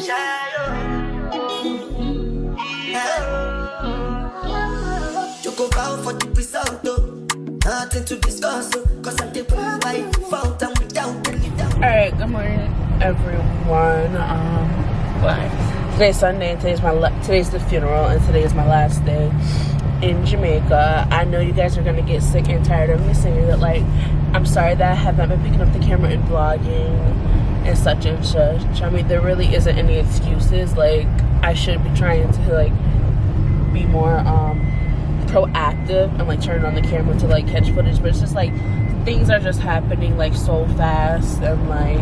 You go bow for the result, nothing to discuss, cause I'm the right fault and without any doubt. Alright, good morning everyone. Today's Sunday and today's the funeral and today is my last day in Jamaica. I know you guys are gonna get sick and tired of me saying that, like, I'm sorry that I have not been picking up the camera and vlogging and such and such. I mean, there really isn't any excuses. Like, I should be trying to like be more proactive and like turn on the camera to like catch footage, but it's just like things are just happening like so fast, and like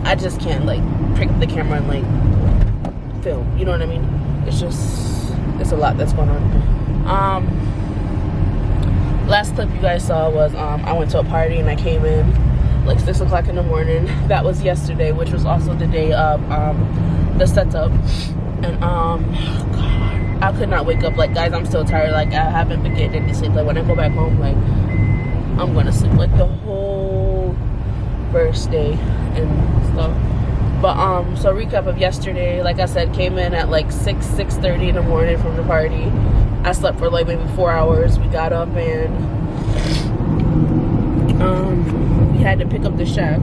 I just can't like pick up the camera and like film, you know what I mean? It's a lot that's going on. Last clip you guys saw was I went to a party and I came in like 6 o'clock in the morning. That was yesterday, which was also the day of the setup. And God, I could not wake up. Like, guys, I'm still tired. Like, I haven't been getting any sleep. Like, when I go back home, like, I'm gonna sleep like the whole first day and stuff. But so recap of yesterday, like I said, came in at like 6:30 in the morning from the party. I slept for like maybe 4 hours. We got up and we had to pick up the chef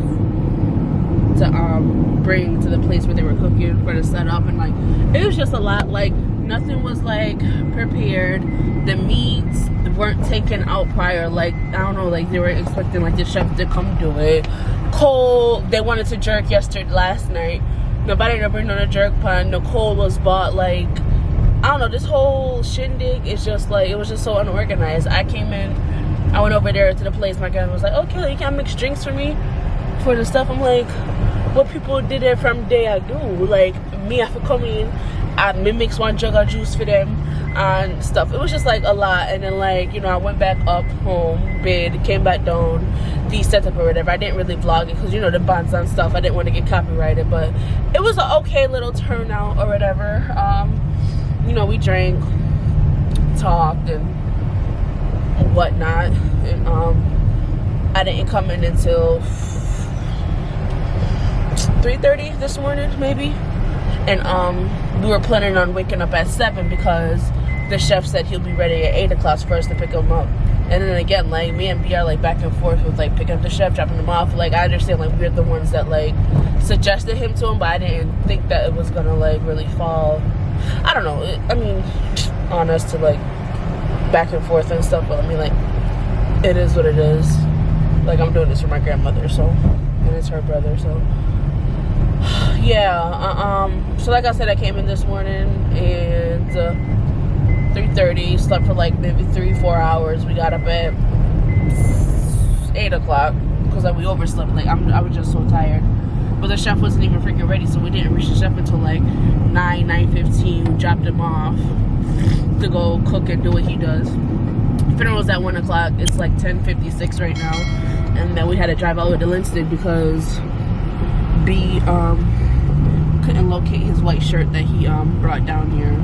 to bring to the place where they were cooking for the setup, and like it was just a lot. Like, nothing was like prepared. The meats weren't taken out prior. Like, I don't know, like they were expecting like the chef to come do it. Coal, they wanted to jerk last night. Nobody ended up bringing on a jerk pan. The coal was bought. Like, I don't know, this whole shindig is just like, it was just so unorganized. I came in, I went over there to the place. My guy was like, okay, you can't mix drinks for me for the stuff. I'm like, what people did it from day I do. Like, me, I have to come in and me mix one jug of juice for them and stuff. It was just like a lot. And then, like, you know, I went back up home, bed, came back down, the setup or whatever. I didn't really vlog it because, you know, the bands and stuff, I didn't want to get copyrighted, but it was an okay little turnout or whatever. You know, we drank, talked and whatnot, and I didn't come in until 3:30 this morning maybe. And we were planning on waking up at 7 because the chef said he'll be ready at 8 o'clock for us to pick him up. And then again, like, me and B are like back and forth with like picking up the chef, dropping him off. Like, I understand, like, we're the ones that like suggested him to him, but I didn't think that it was gonna like really fall, I don't know, I mean, on us to like back and forth and stuff. But I mean, like, it is what it is. Like, I'm doing this for my grandmother, so, and it's her brother, so yeah. So like I said, I came in this morning and 3:30, slept for like maybe 3-4 hours. We got up at 8 o'clock because like we overslept. Like, I was just so tired. But the chef wasn't even freaking ready, so we didn't reach the chef until like 9:15. We dropped him off to go cook and do what he does. Funeral was at 1 o'clock. It's like 10:56 right now, and then we had to drive all the way to Linston because B couldn't locate his white shirt that he brought down here.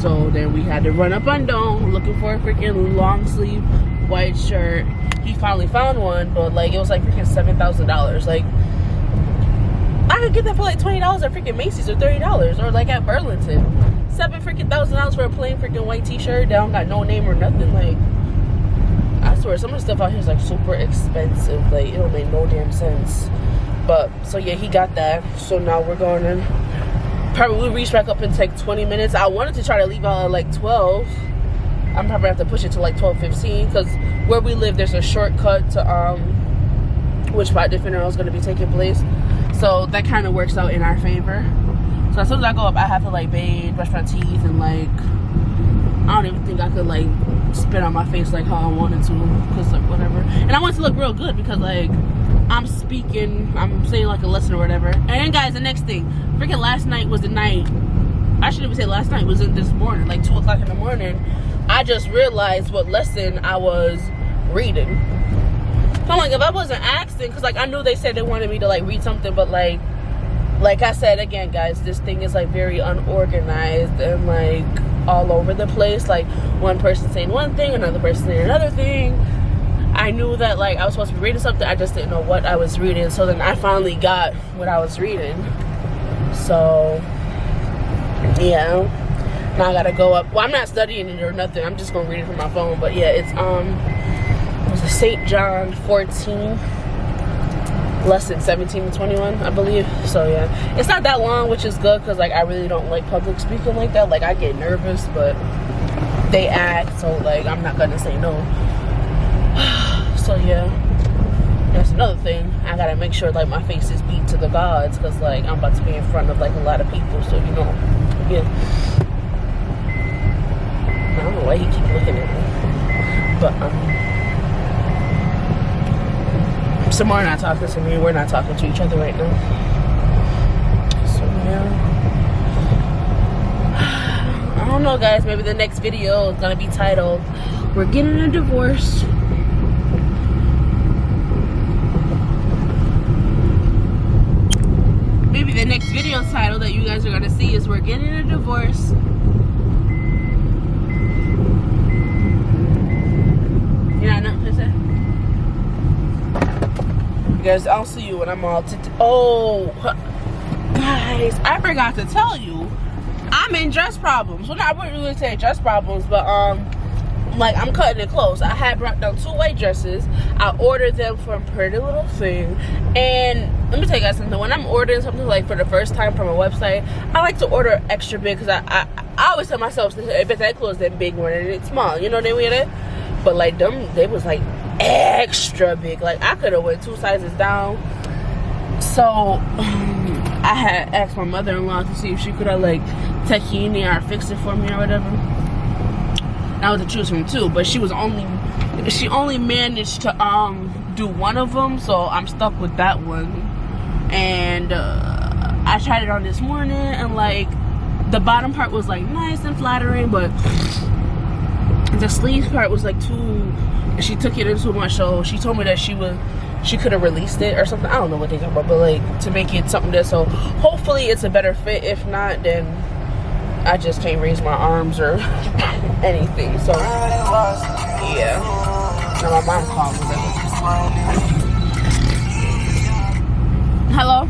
So then we had to run up and down looking for a freaking long sleeve white shirt. He finally found one, but like it was like freaking $7,000. Like, I could get that for like $20 at freaking Macy's or $30 or like at Burlington. $7,000 for a plain freaking white t-shirt that don't got no name or nothing. Like, I swear some of the stuff out here is like super expensive. Like, it don't make no damn sense. But so yeah, he got that. So now we're going to probably reach back up in like 20 minutes. I wanted to try to leave out at like 12. I'm probably have to push it to like 12:15 because where we live there's a shortcut to which part the funeral is going to be taking place. So that kind of works out in our favor. So as soon as I go up, I have to like bathe, brush my teeth, and like I don't even think I could like spit on my face like how I wanted to, because like whatever. And I want it to look real good because like I'm speaking, I'm saying like a lesson or whatever. And then guys, the next thing, freaking last night was the night, I shouldn't even say last night, was in this morning, like 2 o'clock in the morning. I just realized what lesson I was reading. So I'm like, if I wasn't asking, because like I knew they said they wanted me to like read something, but like I said again, guys, this thing is like very unorganized and like all over the place. Like one person saying one thing, another person saying another thing. I knew that like I was supposed to be reading something, I just didn't know what I was reading. So then I finally got what I was reading. So yeah, now I gotta go up. Well, I'm not studying it or nothing. I'm just gonna read it from my phone. But yeah, it's St. John 14, lesson 17 to 21, I believe. So yeah, it's not that long, which is good because like I really don't like public speaking like that. Like I get nervous, but they ask, so like I'm not gonna say no. So yeah, that's another thing. I gotta make sure like my face is beat to the gods because like I'm about to be in front of like a lot of people. So you know, yeah. I don't know why he keep looking at me, but Samar not talking to me. We're not talking to each other right now. So yeah, I don't know, guys. Maybe the next video is gonna be titled "We're Getting a Divorce." Maybe the next video title that you guys are gonna see is "We're Getting a Divorce." You know what I'm saying? Guys, I'll see you when I'm all oh guys, I forgot to tell you I'm in dress problems. Well, I wouldn't really say dress problems, but like I'm cutting it close. I had brought down 2 white dresses. I ordered them from Pretty Little Thing, and let me tell you guys something. When I'm ordering something like for the first time from a website, I like to order extra big because I always tell myself if it's that close then big more than it's small, you know what I mean? But like them, they was like extra big. Like I could have went 2 sizes down. So I had asked my mother-in-law to see if she could have like tahini or fix it for me or whatever. I was to choose from 2, but she only managed to do one of them, so I'm stuck with that one. And I tried it on this morning, and like the bottom part was like nice and flattering, but the sleeve part was like too, she took it in too much. So she told me that she could have released it or something. I don't know what they talking about, but like to make it something that, so hopefully it's a better fit. If not, then I just can't raise my arms or anything. So yeah, now my mom called me. Hello?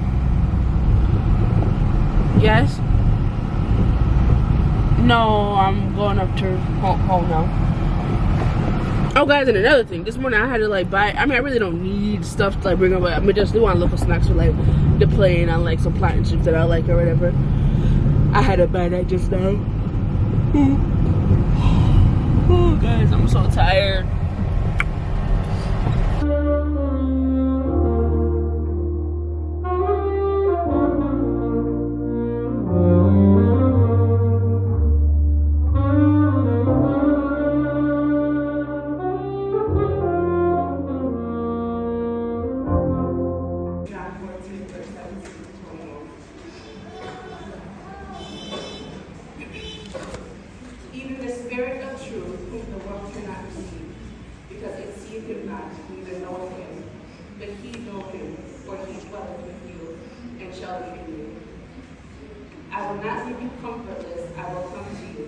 Yes? No, I'm going up to home now. Oh guys, and another thing, this morning I had to like buy, I mean I really don't need stuff to like bring up, but I mean just do want local snacks for like the plane on like some platinum chips that I like or whatever. I had to buy that just now. Oh guys, I'm so tired. I will not leave you comfortless, I will come to you.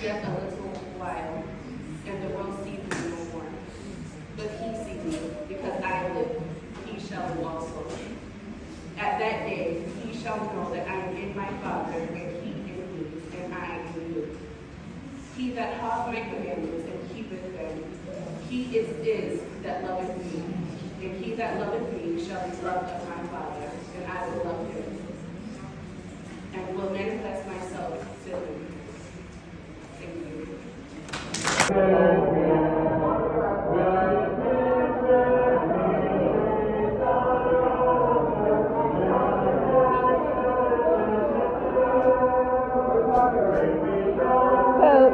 Yet a little while, and the world sees me no more. But he sees me, because I live, he shall live also. At that day, he shall know that I am in my Father, and he in me, and I in you. He that hath my commandments and keepeth them, he it is that loveth me. And he that loveth me shall be loved of my Father, and I will love him, and will manifest myself to him. Thank you.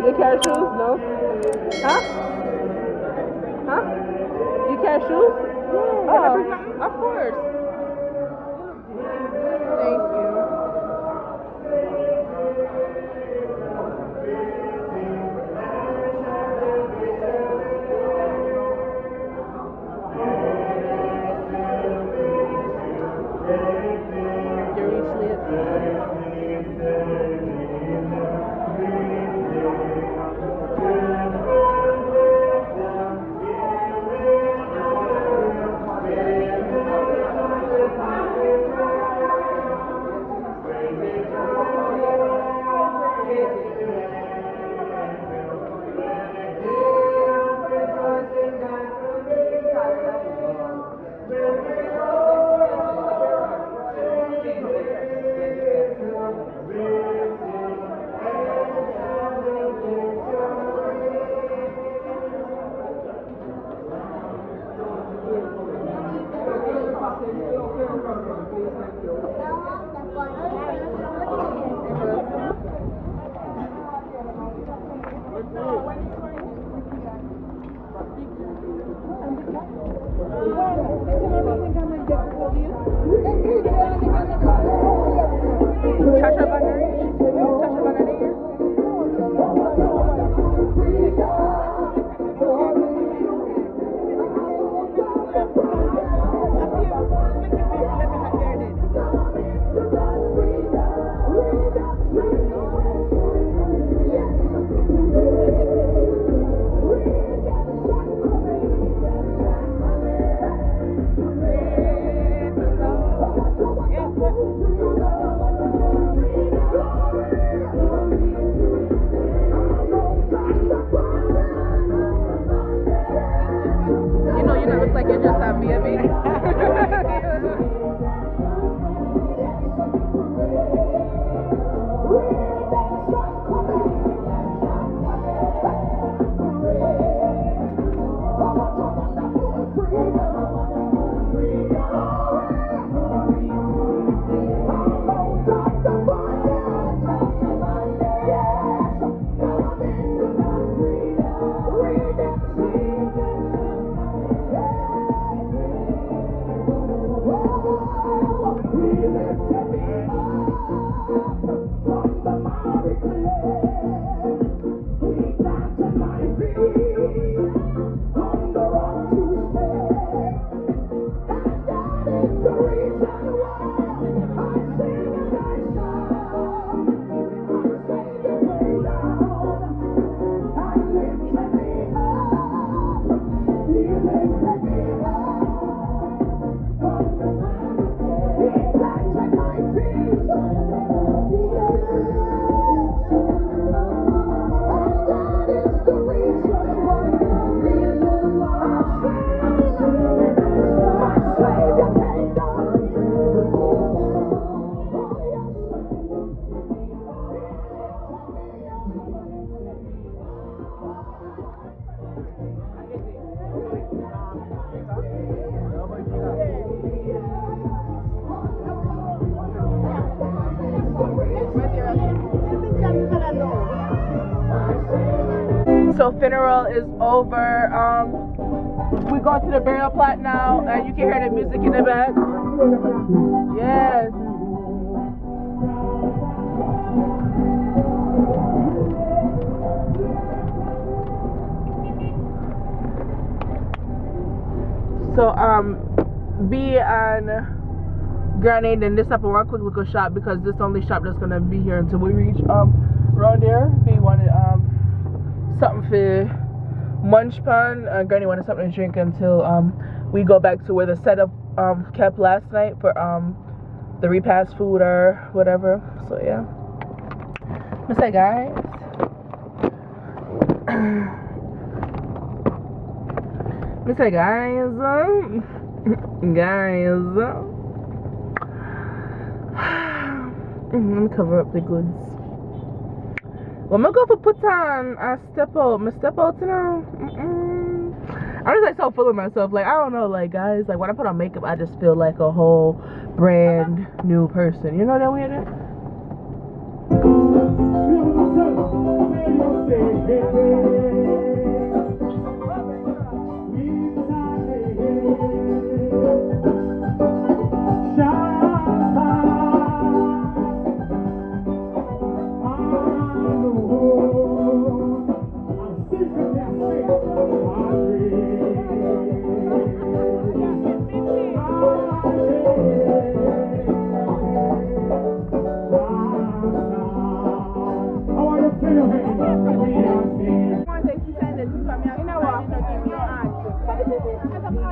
You carry shoes? No? Huh? Huh? You carry shoes? Yeah. Oh, of course. Thank you. So funeral is over. We're going to the burial plot now, and you can hear the music in the back. Yes. So B and Granny then this up a one quick little shop because this only shop that's gonna be here until we reach around there. B wanted something for munch pan. Granny wanted something to drink until we go back to where the setup kept last night for the repast food or whatever. So yeah. What's that, guys? What's that, guys? Guys. Let me cover up the goods. Well, I'm gonna go for put on. I step out. My step out now. I'm just like so full of myself. Like I don't know. Like guys, like when I put on makeup, I just feel like a whole brand new person. You know that weird?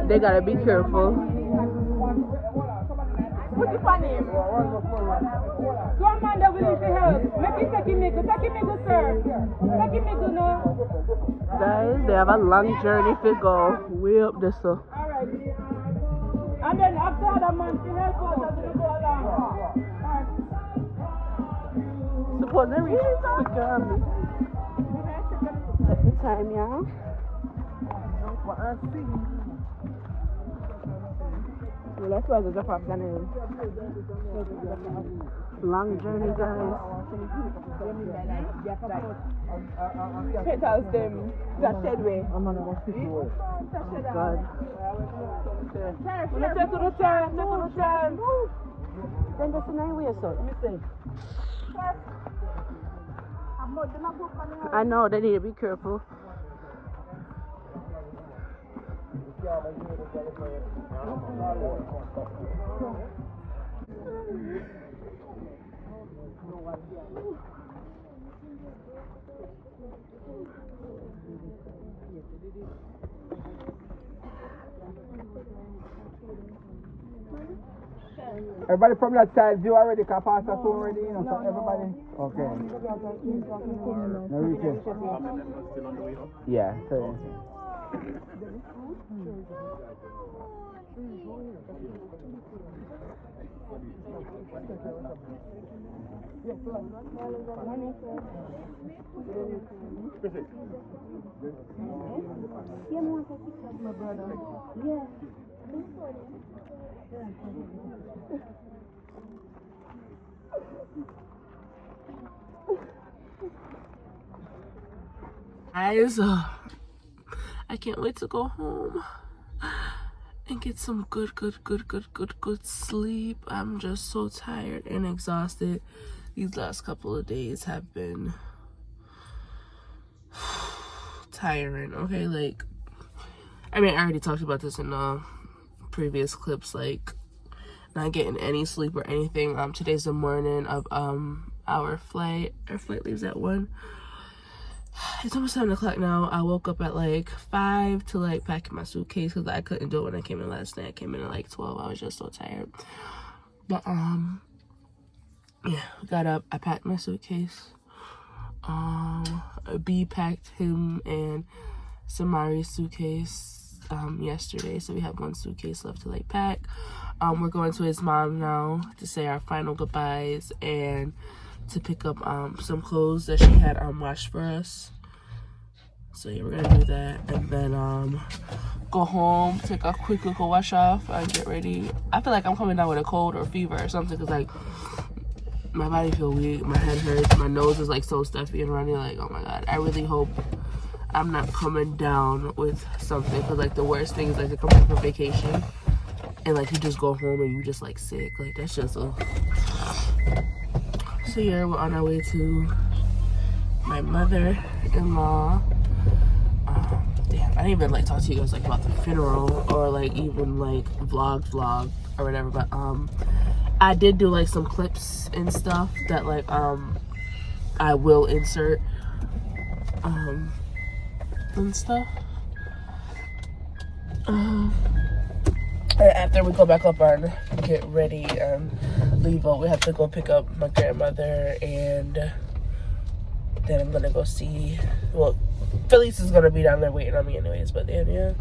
They gotta be careful. on him. So Amanda will need to help. Make it take him good, sir. Take him good, no. Guys, they have a long journey to go. Way up this so. Alright. And then after that man to help us as we go along. Alright. Suppose they reach quicker on me. Take the time, yeah. Well, that's why the drop off gonna long journey, guys. Petals them that shed way. Oh God. Let's take to the turn. Then that's a nice way, so. Let me see. I know they need to be careful. Everybody from that side view already can pass us already, you know, so everybody. Okay. No, we can. Yeah, so. Guys, I can't wait to go home and get some good sleep. I'm just so tired and exhausted. These last couple of days have been tiring. Okay, like, I mean, I already talked about this in previous clips, like not getting any sleep or anything. Today's the morning of our flight. Our flight leaves at 1. It's almost 7 o'clock now. I woke up at like 5 to like pack my suitcase because I couldn't do it when I came in last night. I came in at like 12. I was just so tired. But yeah, got up. I packed my suitcase. B packed him and Samari's suitcase yesterday, so we have 1 suitcase left to like pack. We're going to his mom now to say our final goodbyes and to pick up some clothes that she had washed for us. So yeah, we're gonna do that and then go home, take a quick little wash off and get ready. I feel like I'm coming down with a cold or fever or something because like my body feel weak, my head hurts, my nose is like so stuffy and runny. Like, oh my God, I really hope I'm not coming down with something because like the worst thing is like to come back from vacation and like you just go home and you just like sick. Like that's just a... So yeah, we're on our way to my mother-in-law. Damn, I didn't even like talk to you guys like about the funeral or like even like vlog or whatever, but I did do like some clips and stuff that like I will insert and stuff. After we go back up and get ready and leave out, we have to go pick up my grandmother and then I'm gonna go see, well, Felice is gonna be down there waiting on me anyways, but then yeah,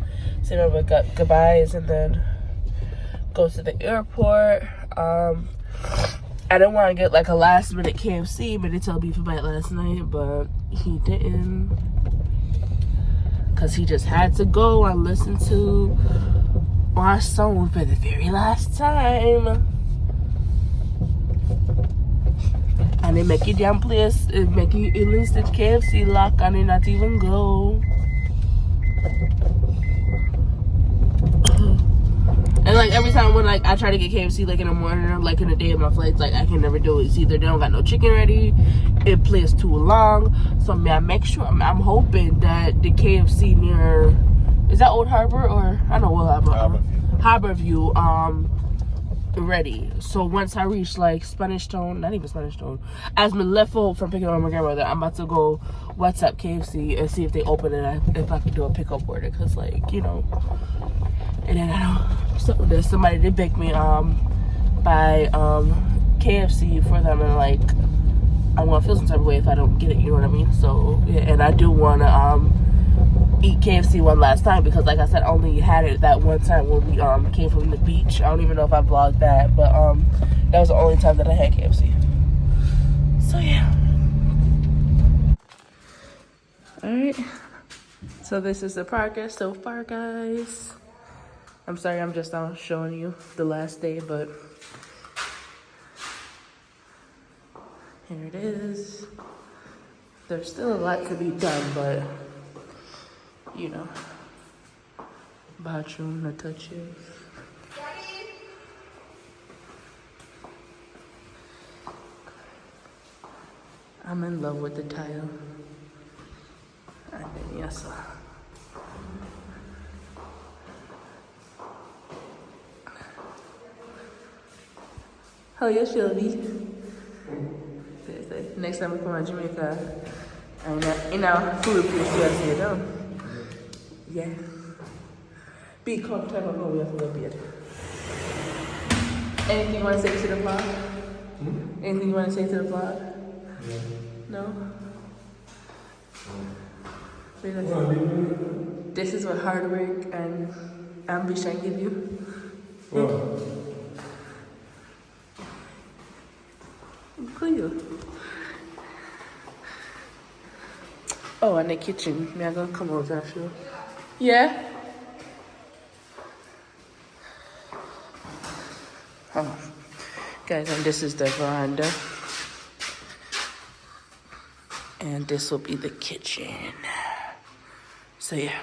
say my goodbyes and then go to the airport. I didn't want to get like a last minute KFC, but they told me for bite last night, but he didn't because he just had to go and listen to our song for the very last time. And they make you damn place, it make you enlisted KFC lock and they not even go. And like every time when like I try to get KFC like in the morning or like in the day of my flights, like I can never do it. It's either they don't got no chicken ready, it plays too long. So I make sure, I'm hoping that the KFC near, is that Old Harbor or I know Will Harborview, ready. So once I reach like Spanish Town, not even Spanish Town, as me left home from picking up my grandmother, I'm about to go WhatsApp KFC and see if they open it, if I can do a pickup order, cause like, you know. And then I know somebody did bake me by KFC for them, and like I'm gonna feel some type of way if I don't get it, you know what I mean? So yeah, and I do want to eat KFC one last time, because like I said, I only had it that one time when we came from the beach. I don't even know if I vlogged that, but that was the only time that I had KFC. So yeah. Alright, so this is the progress so far, guys. I'm sorry I'm just not showing you the last day, but here it is. There's still a lot to be done, but you know, bathroom, no touches. I'm in love with the tile. And then yes. How you feeling? Next time we come to Jamaica, and in our food place, you gotta sit down. Yeah. Big come time ago, we have to go to bed. Anything you want to say to the vlog? Anything you want to say to the vlog? Yeah. No? This is what hard work and ambition give you. Cool. Oh, and the kitchen. I'm gonna come out and show. Yeah? Oh. Guys, and this is the veranda. And this will be the kitchen. So yeah.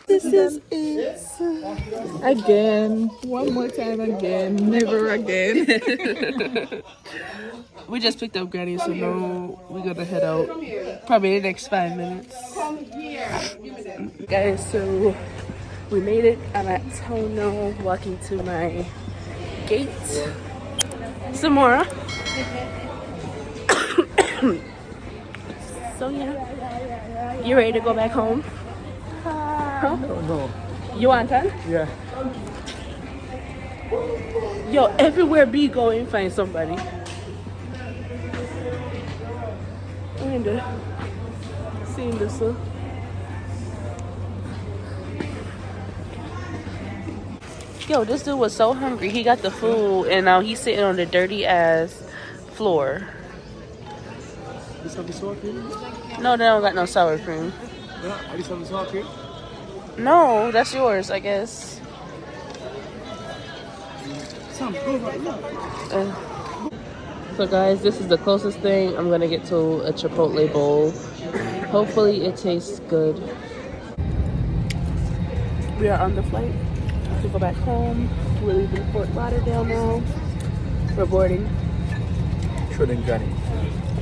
This is it. Again. One more time again. Never again. We just picked up Granny, so now we're gonna head out probably in the next 5 minutes. Guys, so we made it. I'm at town now, walking to my gate. Samora. So yeah. You ready to go back home? Huh? No. You want that? Yeah. Yo, everywhere B go and find somebody. Seeing this one. Yo, this dude was so hungry. He got the food and now he's sitting on the dirty ass floor. This have the sour cream? No, they don't got no sour cream. Yeah, this have the sour cream? No, that's yours, I guess. Sam, go right now. So guys, this is the closest thing I'm gonna get to a Chipotle bowl. Hopefully it tastes good. We are on the flight to go back home. We're leaving Fort Lauderdale now. We're boarding. Show them Granny.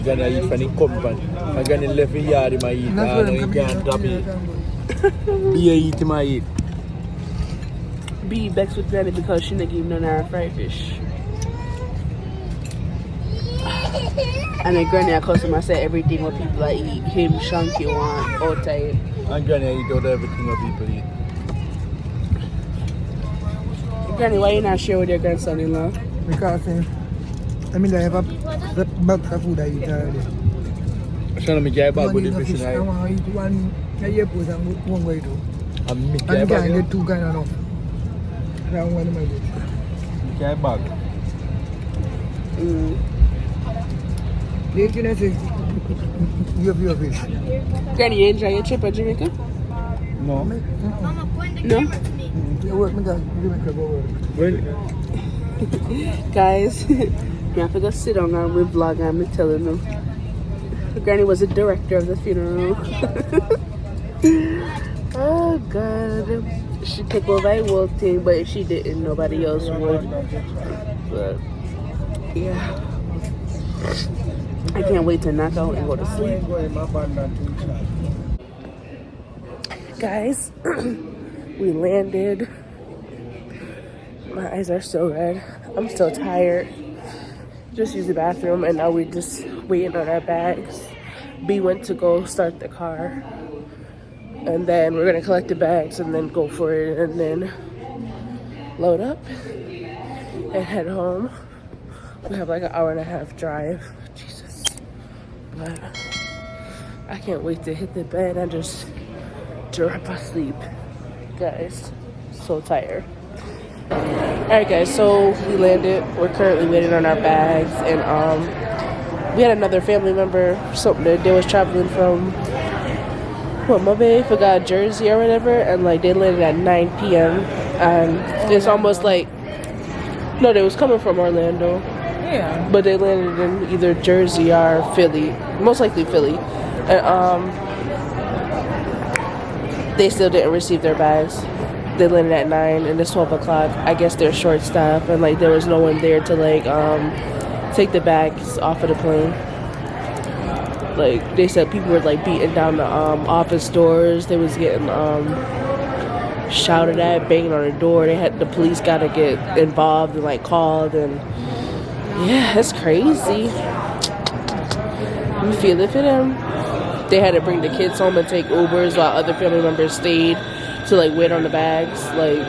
Granny eat from the company. My Granny left the yard in my eat. And he can't drop it. Be a eat in my eat. Be vexed with Granny because she didn't give none of our fried fish. And then Granny, I customer said everything what people I eat. Him, Shanky, want, all type. And Granny eat out everything what people eat. Granny, why you not share with your grandson-in-law? Because I mean, I have a box of food I eat already. Shall I get back with the fish? I want to eat one a year put and one way to. And me And get get two kind of enough. That one of my good. Get back. You can say you have your fish. Granny, you enjoy your trip at Jamaica? No. No? You work me guys, you make a go work. Well, Guys, you have to go sit down and we vlog and I'm telling them. Granny was the director of the funeral. Oh God. She took over a whole thing, but if she didn't, nobody else would. But yeah. I can't wait to knock out and go to sleep. Guys, we landed. My eyes are so red. I'm still tired. Just used the bathroom and now we're just waiting on our bags. B went to go start the car. And then we're gonna collect the bags and then go for it and then load up and head home. We have like an hour and a half drive. Jesus. But I can't wait to hit the bed and just drop asleep. Guys, so tired. Alright guys, so we landed. We're currently waiting on our bags, and we had another family member, something that they was traveling from Mobay, forgot Jersey or whatever, and like they landed at 9 p.m. and it's almost like, no, they was coming from Orlando. Yeah. But they landed in either Jersey or Philly, most likely Philly. And they still didn't receive their bags. They landed at 9 and it's 12 o'clock. I guess they're short staffed and like there was no one there to like take the bags off of the plane. Like they said people were like beating down the office doors. They was getting shouted at, banging on the door. The police gotta get involved and like called, and yeah, it's crazy. You feel it for them. They had to bring the kids home and take Ubers while other family members stayed to like wait on the bags. Like,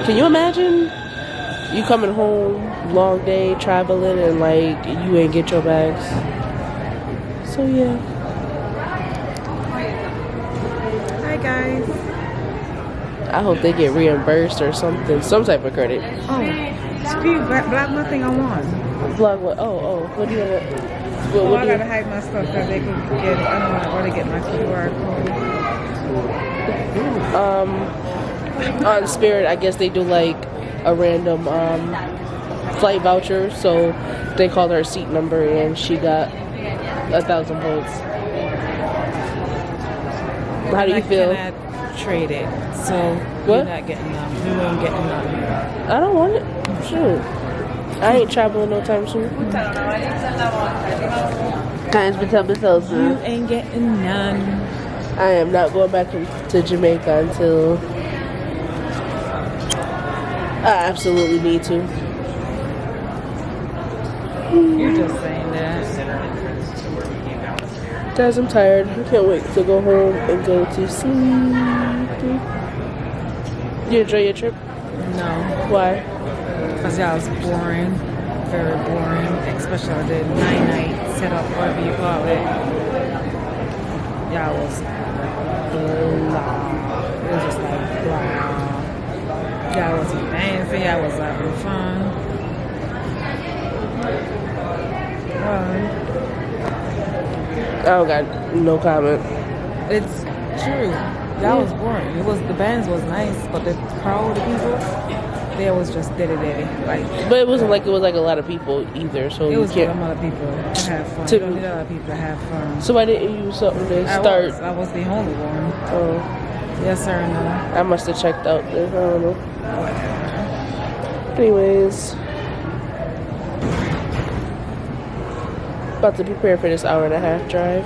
can you imagine you coming home, long day traveling, and like you ain't get your bags? So yeah. Hi guys. I hope they get reimbursed or something, some type of credit. Oh, black nothing on one. Vlog what? Oh, what do you want? I gotta hide my stuff because they can get it. I don't want to get my QR code. On Spirit, I guess they do like a random flight voucher, so they called her seat number and she got 1,000 points. How do you feel? I cannot trade it, so what? You're not getting none. You ain't getting none. I don't want it. Shoot. I ain't traveling no time soon. Times become the so soon. You ain't getting none. I am not going back to Jamaica until I absolutely need to. You're just saying that. Guys, I'm tired. I can't wait to go home and go to sleep. You enjoy your trip? No. Why? Because y'all was boring. Very boring. Especially the 9-night setup, whatever you call it. Y'all was blah. It was just like blah. Y'all wasn't dancing. Y'all was having fun. I don't got no comment. It's true. That was boring. It was, the bands was nice, but the crowd of people, they was just daddy. Like, but it wasn't like it was like a lot of people either. So it was you can't. a lot of people to have fun. To, you don't need a lot of people to have fun. so why didn't you something to start? I was the only one. Oh, Yes, sir. No. I must have checked out there. I don't know. Anyways, about to prepare for this hour and a half drive.